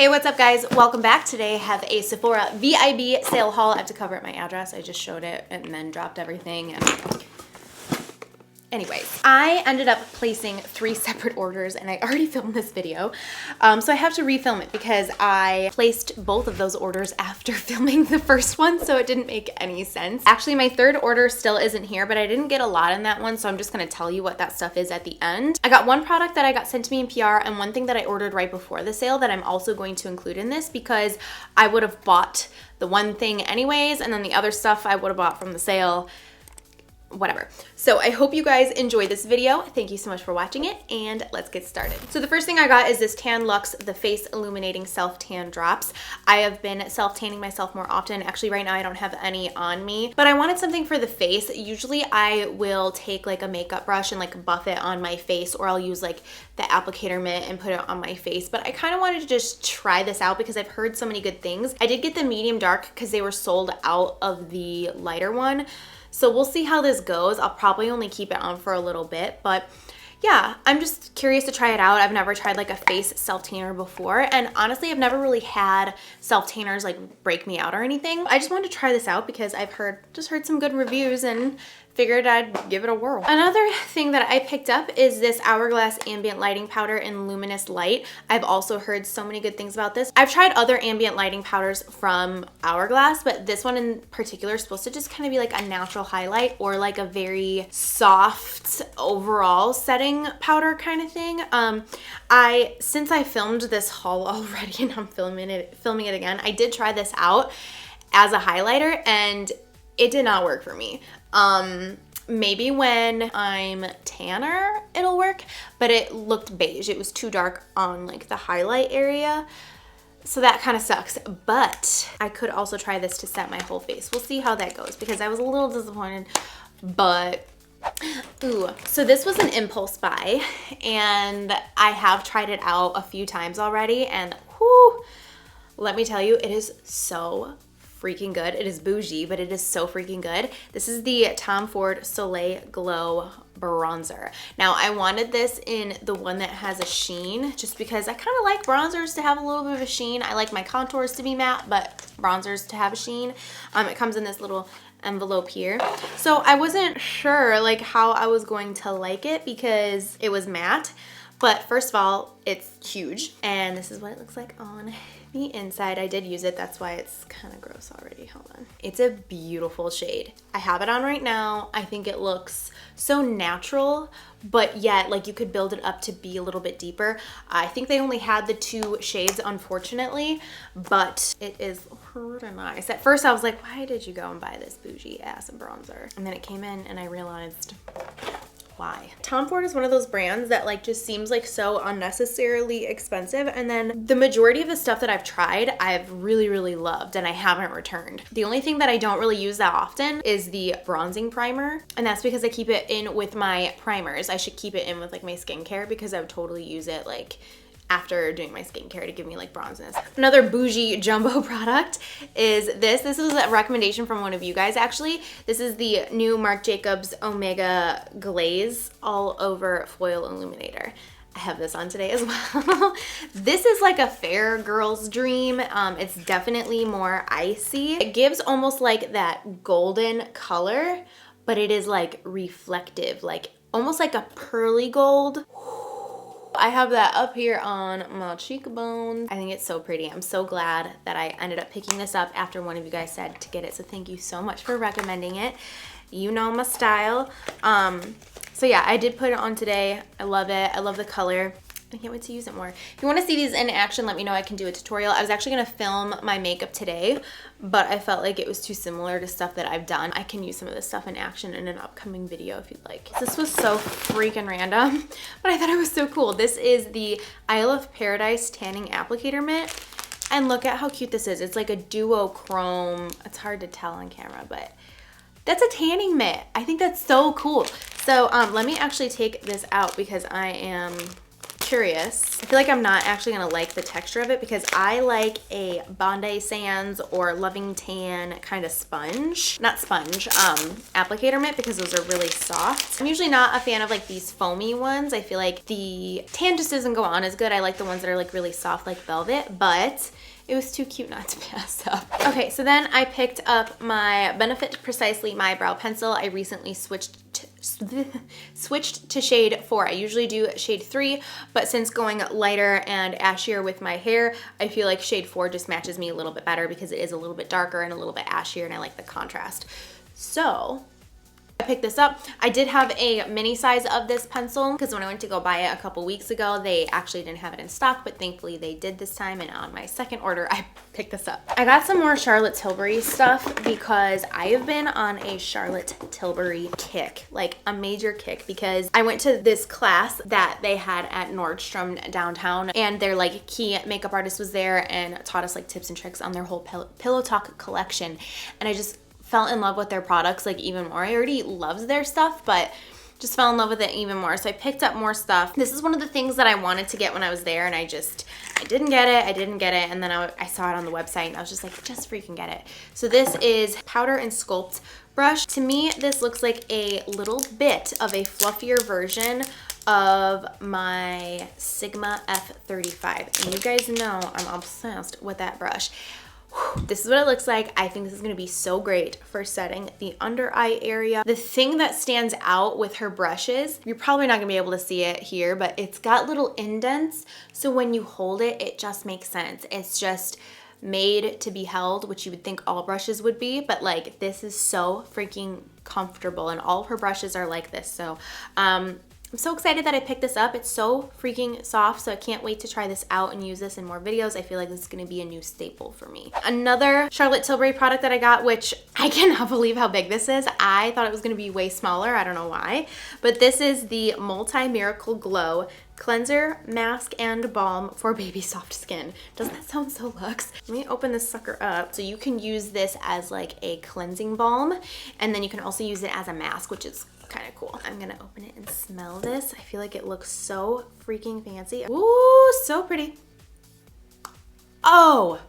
Hey, what's up guys? Welcome back. Today I have a Sephora VIB sale haul. I have to cover up my address. I just showed it and then dropped everything. Anyways, I ended up placing 3 separate orders and I already filmed this video. So I have to refilm it because I placed both of those orders after filming the first one, so it didn't make any sense. Actually, my third order still isn't here, but I didn't get a lot in that one, so I'm just gonna tell you what that stuff is at the end. I got one product that I got sent to me in PR and one thing that I ordered right before the sale that I'm also going to include in this because I would have bought the one thing anyways, and then the other stuff I would have bought from the sale, whatever. So I hope you guys enjoyed this video. Thank you so much for watching it and let's get started. So the first thing I got is this Tan Luxe The Face Illuminating Self Tan Drops. I have been self-tanning myself more often. Actually right now I don't have any on me, but I wanted something for the face. Usually I will take like a makeup brush and like buff it on my face, or I'll use like the applicator mitt and put it on my face, but I kind of wanted to just try this out because I've heard so many good things. I did get the medium dark because they were sold out of the lighter one. So we'll see how this goes. I'll probably only keep it on for a little bit, but yeah, I'm just curious to try it out. I've never tried like a face self-tanner before, and honestly, I've never really had self-tanners like break me out or anything. I just wanted to try this out because I've heard some good reviews and figured I'd give it a whirl. Another thing that I picked up is this Hourglass Ambient Lighting Powder in Luminous Light. I've also heard so many good things about this. I've tried other ambient lighting powders from Hourglass, but this one in particular is supposed to just kind of be like a natural highlight or like a very soft overall setting powder kind of thing. Since I filmed this haul already and I'm filming it again, I did try this out as a highlighter and it did not work for me. Maybe when I'm tanner it'll work, but it looked beige. It was too dark on like the highlight area, so that kind of sucks. But I could also try this to set my whole face. We'll see how that goes because I was a little disappointed, but ooh. So this was an impulse buy and I have tried it out a few times already, and whew, let me tell you, it is so freaking good. It is bougie, but it is so freaking good. This is the Tom Ford Soleil Glow bronzer. Now I wanted this in the one that has a sheen just because I kind of like bronzers to have a little bit of a sheen. I like my contours to be matte, but bronzers to have a sheen. It comes in this little envelope here. So I wasn't sure like how I was going to like it because it was matte. But first of all, it's huge, and this is what it looks like on the inside. I did use it, that's why it's kind of gross already. Hold on. It's a beautiful shade. I have it on right now. I think it looks so natural, but yet like you could build it up to be a little bit deeper. I think they only had the 2 shades, unfortunately, but it is pretty nice. At first I was like, why did you go and buy this bougie ass bronzer? And then it came in and I realized why. Tom Ford is one of those brands that like just seems like so unnecessarily expensive, and then the majority of the stuff that I've tried I've really loved and I haven't returned. The only thing that I don't really use that often is the bronzing primer, and that's because I keep it in with my primers. I should keep it in with like my skincare because I would totally use it like after doing my skincare to give me like bronzeness. Another bougie jumbo product is this. This was a recommendation from one of you guys actually. This is the new Marc Jacobs Omega Glaze All Over Foil Illuminator. I have this on today as well. This is like a fair girl's dream. It's definitely more icy. It gives almost like that golden color, but it is like reflective, like almost like a pearly gold. I have that up here on my cheekbones. I think it's so pretty. I'm so glad that I ended up picking this up after one of you guys said to get it. So thank you so much for recommending it. You know my style. So yeah, I did put it on today. I love it. I love the color. I can't wait to use it more. If you want to see these in action, let me know. I can do a tutorial. I was actually going to film my makeup today, but I felt like it was too similar to stuff that I've done. I can use some of this stuff in action in an upcoming video if you'd like. This was so freaking random, but I thought it was so cool. This is the Isle of Paradise Tanning Applicator Mitt, and look at how cute this is. It's like a duochrome. It's hard to tell on camera, but that's a tanning mitt. I think that's so cool. So let me actually take this out because I am curious. I feel like I'm not actually gonna like the texture of it because I like a Bondi Sands or Loving Tan kind of sponge. Not sponge, applicator mitt, because those are really soft. I'm usually not a fan of like these foamy ones. I feel like the tan just doesn't go on as good. I like the ones that are like really soft like velvet, but it was too cute not to pass up. Okay, so then I picked up my Benefit Precisely My Brow Pencil. I recently switched to shade 4. I usually do shade 3, but since going lighter and ashier with my hair, I feel like shade 4 just matches me a little bit better because it is a little bit darker and a little bit ashier, and I like the contrast. So I picked this up. I did have a mini size of this pencil because when I went to go buy it a couple weeks ago, they actually didn't have it in stock, but thankfully they did this time, and on my second order, I picked this up. I got some more Charlotte Tilbury stuff because I have been on a Charlotte Tilbury kick, like a major kick, because I went to this class that they had at Nordstrom downtown, and their like key makeup artist was there and taught us like tips and tricks on their whole Pillow Talk collection, and I just fell in love with their products like even more. I already loved their stuff, but just fell in love with it even more. So I picked up more stuff. This is one of the things that I wanted to get when I was there, and I didn't get it. And then I saw it on the website and I was just like, just freaking get it. So this is Powder and Sculpt brush. To me, this looks like a little bit of a fluffier version of my Sigma F35. And you guys know I'm obsessed with that brush. This is what it looks like. I think this is going to be so great for setting the under eye area. The thing that stands out with her brushes, you're probably not going to be able to see it here, but it's got little indents. So when you hold it, it just makes sense. It's just made to be held, which you would think all brushes would be, but like this is so freaking comfortable, and all of her brushes are like this. So I'm so excited that I picked this up. It's so freaking soft, so I can't wait to try this out and use this in more videos. I feel like this is gonna be a new staple for me. Another Charlotte Tilbury product that I got, which I cannot believe how big this is. I thought it was gonna be way smaller, I don't know why, but this is the Multi-Miracle Glow Cleanser, Mask, and Balm for Baby Soft Skin. Doesn't that sound so luxe? Let me open this sucker up. So you can use this as like a cleansing balm, and then you can also use it as a mask, which is kind of cool. I'm gonna open it and smell this. I feel like it looks so freaking fancy. Ooh, so pretty. Oh,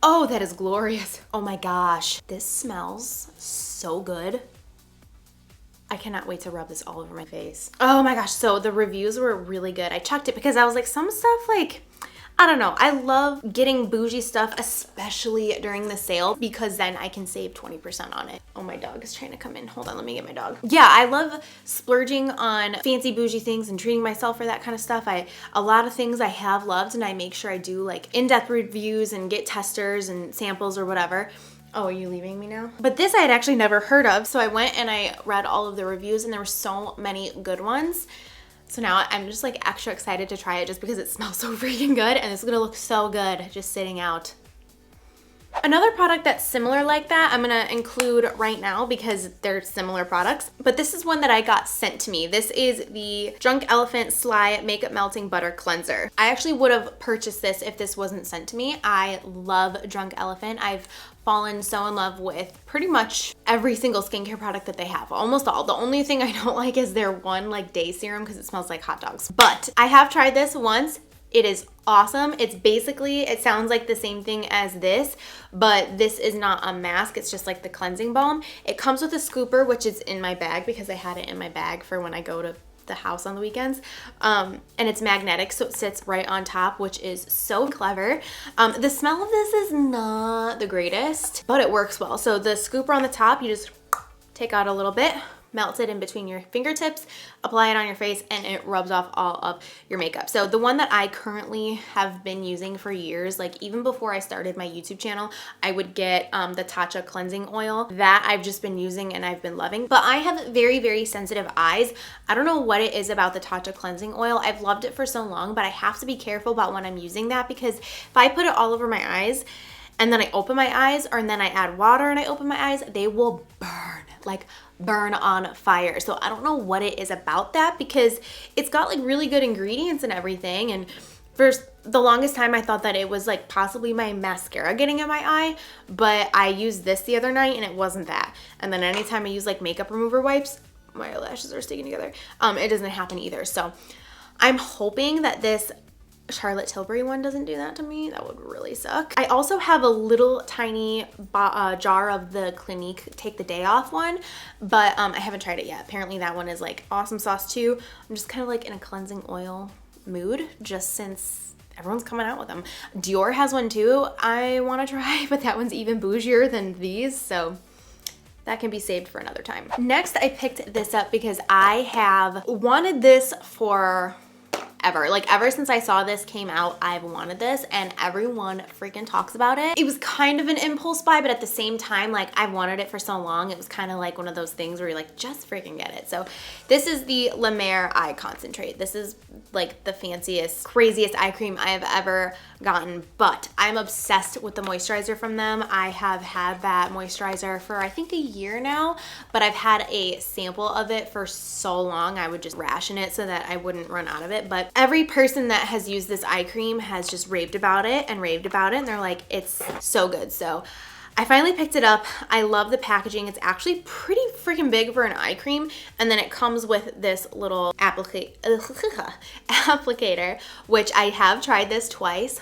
that is glorious. Oh my gosh, this smells so good. I cannot wait to rub this all over my face. Oh my gosh, so the reviews were really good. I checked it because I was like, some stuff like, I don't know. I love getting bougie stuff, especially during the sale, because then I can save 20% on it. Oh, my dog is trying to come in. Hold on, let me get my dog. Yeah, I love splurging on fancy bougie things and treating myself for that kind of stuff. A lot of things I have loved, and I make sure I do like in-depth reviews and get testers and samples or whatever. Oh, are you leaving me now? But this I had actually never heard of, so I went and I read all of the reviews, and there were so many good ones. So now I'm just like extra excited to try it just because it smells so freaking good, and it's gonna look so good just sitting out. Another product that's similar like that, I'm gonna include right now because they're similar products, but this is one that I got sent to me. This is the Drunk Elephant Sly Makeup Melting Butter Cleanser. I actually would have purchased this if this wasn't sent to me. I love Drunk Elephant. I've fallen so in love with pretty much every single skincare product that they have, almost all. The only thing I don't like is their one like day serum because it smells like hot dogs. But I have tried this once. It is awesome. It's basically, it sounds like the same thing as this, but this is not a mask. It's just like the cleansing balm. It comes with a scooper, which is in my bag because I had it in my bag for when I go to the house on the weekends, and it's magnetic, so it sits right on top, which is so clever. The smell of this is not the greatest, but it works well. So the scooper on the top, you just take out a little bit, melt it in between your fingertips, apply it on your face, and it rubs off all of your makeup. So the one that I currently have been using for years, like even before I started my YouTube channel, I would get the Tatcha cleansing oil that I've just been using and I've been loving. But I have very, very sensitive eyes. I don't know what it is about the Tatcha cleansing oil. I've loved it for so long, but I have to be careful about when I'm using that, because if I put it all over my eyes and then I open my eyes, or and then I add water and I open my eyes, they will burn, like burn on fire. So I don't know what it is about that, because it's got like really good ingredients and everything. And for the longest time I thought that it was like possibly my mascara getting in my eye, but I used this the other night and it wasn't that. And then anytime I use like makeup remover wipes, my eyelashes are sticking together. It doesn't happen either. So I'm hoping that this Charlotte Tilbury one doesn't do that to me. That would really suck. I also have a little tiny jar of the Clinique Take the Day Off one, but I haven't tried it yet. Apparently that one is like awesome sauce too. I'm just kind of like in a cleansing oil mood just since everyone's coming out with them. Dior has one too I want to try, but that one's even bougier than these, so that can be saved for another time. Next, I picked this up because I have wanted this for ever. Like ever since I saw this came out, I've wanted this and everyone freaking talks about it. It was kind of an impulse buy, but at the same time, like I've wanted it for so long, it was kind of like one of those things where you're like, just freaking get it. So this is the La Mer Eye Concentrate. This is like the fanciest, craziest eye cream I have ever gotten, but I'm obsessed with the moisturizer from them. I have had that moisturizer for I think a year now, but I've had a sample of it for so long I would just ration it so that I wouldn't run out of it. But every person that has used this eye cream has just raved about it and they're like, it's so good. So I finally picked it up. I love the packaging. It's actually pretty freaking big for an eye cream. And then it comes with this little applicator, which I have tried this twice.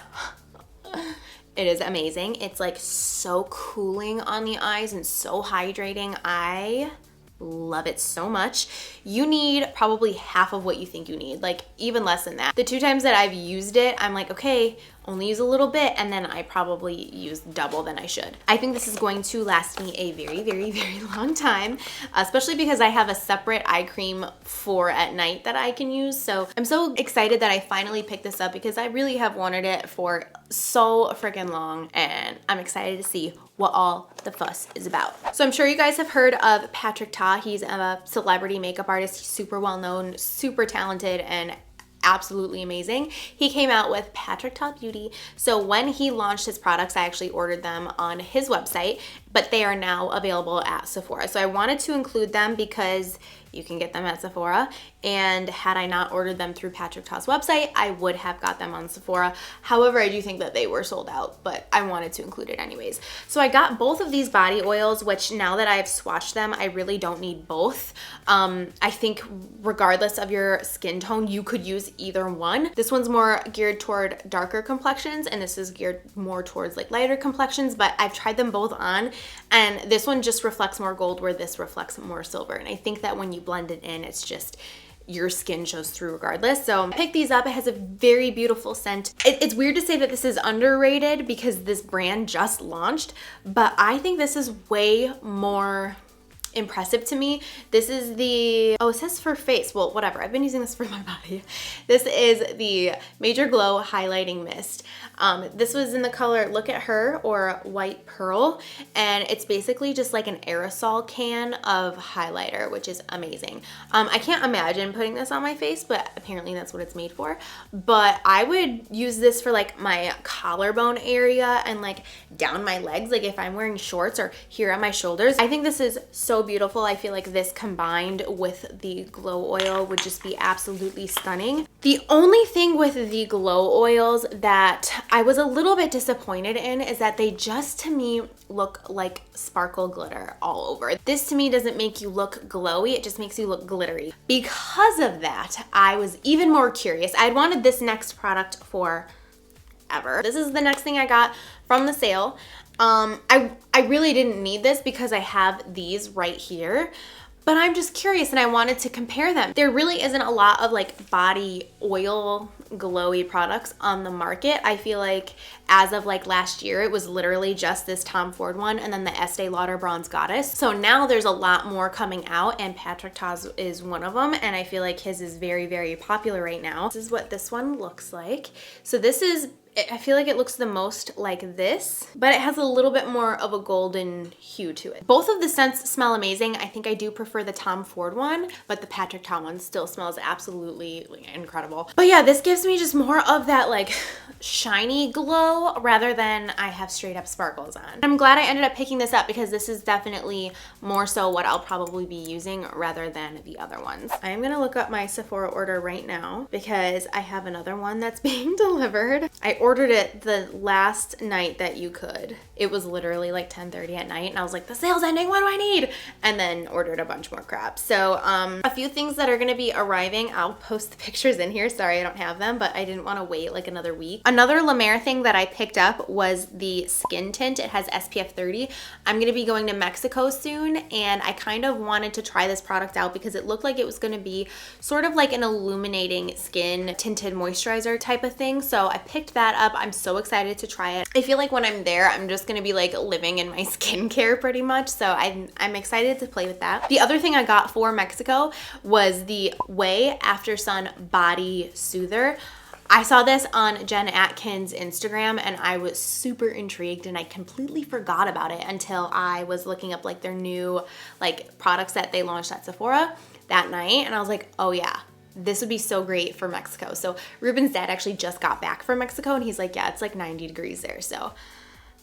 It is amazing. It's like so cooling on the eyes and so hydrating. I love it so much. You need probably half of what you think you need, like even less than that. The 2 times that I've used it, I'm like, okay, only use a little bit, and then I probably use double than I should. I think this is going to last me a very, very, very long time, especially because I have a separate eye cream for at night that I can use. So I'm so excited that I finally picked this up because I really have wanted it for so freaking long, and I'm excited to see what all the fuss is about. So I'm sure you guys have heard of Patrick Ta. He's a celebrity makeup artist. He's super well known, super talented, and absolutely amazing. He came out with Patrick Ta Beauty. So when he launched his products, I actually ordered them on his website, but they are now available at Sephora. So I wanted to include them because you can get them at Sephora, and had I not ordered them through Patrick Ta's website, I would have got them on Sephora. However, I do think that they were sold out, but I wanted to include it anyways. So I got both of these body oils, which now that I've swatched them, I really don't need both. I think regardless of your skin tone, you could use either one. This one's more geared toward darker complexions, and this is geared more towards like lighter complexions, but I've tried them both on, and this one just reflects more gold where this reflects more silver. And I think that when you blend it in, it's just your skin shows through regardless. So I picked these up. It has a very beautiful scent. It's weird to say that this is underrated because this brand just launched, but I think this is way more impressive to me. This is the, oh, it says for face. Well, whatever. I've been using this for my body. This is the Major Glow Highlighting Mist. This was in the color Look at Her or White Pearl, and it's basically just like an aerosol can of highlighter, which is amazing. I can't imagine putting this on my face, but apparently that's what it's made for. But I would use this for like my collarbone area and like down my legs, like if I'm wearing shorts, or here on my shoulders. I think this is so beautiful. I feel like this combined with the glow oil would just be absolutely stunning. The only thing with the glow oils that I was a little bit disappointed in is that they just, to me, look like sparkle glitter all over. This to me doesn't make you look glowy, it just makes you look glittery. Because of that, I was even more curious. I'd wanted this next product for ever. This is the next thing I got from the sale. I really didn't need this because I have these right here, but I'm just curious and I wanted to compare them. There really isn't a lot of like body oil glowy products on the market. I feel like as of like last year, it was literally just this Tom Ford one and then the Estee Lauder Bronze Goddess. So now there's a lot more coming out, and Patrick Ta's is one of them, and I feel like his is very, very popular right now. This is what this one looks like. So this is, I feel like it looks the most like this, but it has a little bit more of a golden hue to it. Both of the scents smell amazing. I think I do prefer the Tom Ford one, but the Patrick Ta one still smells absolutely incredible. But yeah, this gives me just more of that like shiny glow rather than I have straight up sparkles on. I'm glad I ended up picking this up because this is definitely more so what I'll probably be using rather than the other ones. I am gonna look up my Sephora order right now because I have another one that's being delivered. I ordered it the last night that you could. It was literally like 10:30 at night and I was like, the sale's ending, what do I need? And then ordered a bunch more crap. So a few things that are gonna be arriving, I'll post the pictures in here. Sorry I don't have them, but I didn't wanna wait like another week. Another La Mer thing that I picked up was the skin tint. It has SPF 30. I'm gonna be going to Mexico soon and I kind of wanted to try this product out because it looked like it was gonna be sort of like an illuminating skin tinted moisturizer type of thing. So I picked that up. I'm so excited to try it. I feel like when I'm there, I'm just gonna be like living in my skincare pretty much. So I'm excited to play with that. The other thing I got for Mexico was the Way After Sun Body Soother. I saw this on Jen Atkins' Instagram and I was super intrigued and I completely forgot about it until I was looking up like their new like products that they launched at Sephora that night and I was like, oh yeah, this would be so great for Mexico. So Ruben's dad actually just got back from Mexico and he's like, yeah, it's like 90 degrees there. So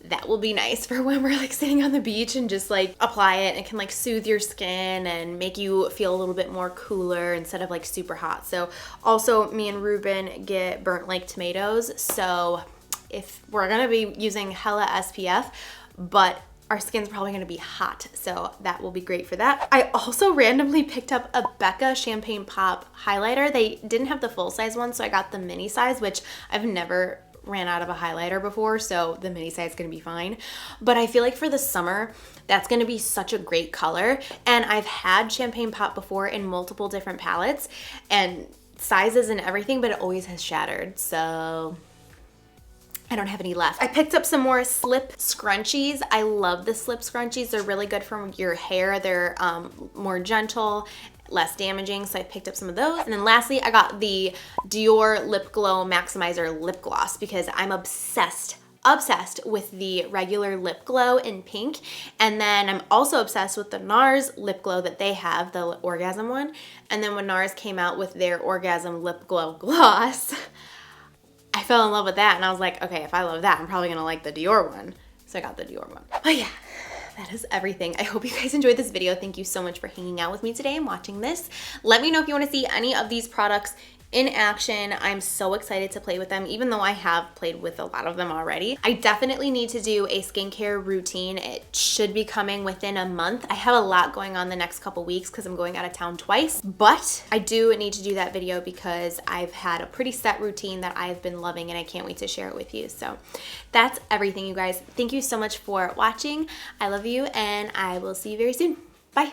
that will be nice for when we're like sitting on the beach and just like apply it. It can like soothe your skin and make you feel a little bit more cooler instead of like super hot. So also me and Ruben get burnt like tomatoes. So if we're gonna be using hella SPF, but our skin's probably gonna be hot, so that will be great for that. I also randomly picked up a Becca Champagne Pop highlighter. They didn't have the full size one, so I got the mini size, which I've never ran out of a highlighter before, so the mini size is gonna be fine. But I feel like for the summer, that's gonna be such a great color. And I've had Champagne Pop before in multiple different palettes and sizes and everything, but it always has shattered, so I don't have any left. I picked up some more slip scrunchies. I love the slip scrunchies. They're really good for your hair. They're more gentle, less damaging, so I picked up some of those. And then lastly, I got the Dior Lip Glow Maximizer Lip Gloss because I'm obsessed with the regular lip glow in pink. And then I'm also obsessed with the NARS lip glow that they have, the Orgasm one. And then when NARS came out with their Orgasm Lip Glow Gloss, I fell in love with that and I was like, okay, if I love that, I'm probably gonna like the Dior one. So I got the Dior one. But yeah, that is everything. I hope you guys enjoyed this video. Thank you so much for hanging out with me today and watching this. Let me know if you wanna see any of these products in action. I'm so excited to play with them, even though I have played with a lot of them already. I definitely need to do a skincare routine. It should be coming within a month. I have a lot going on the next couple weeks because I'm going out of town twice, but I do need to do that video because I've had a pretty set routine that I've been loving and I can't wait to share it with you. So that's everything, you guys. Thank you so much for watching. I love you and I will see you very soon. Bye.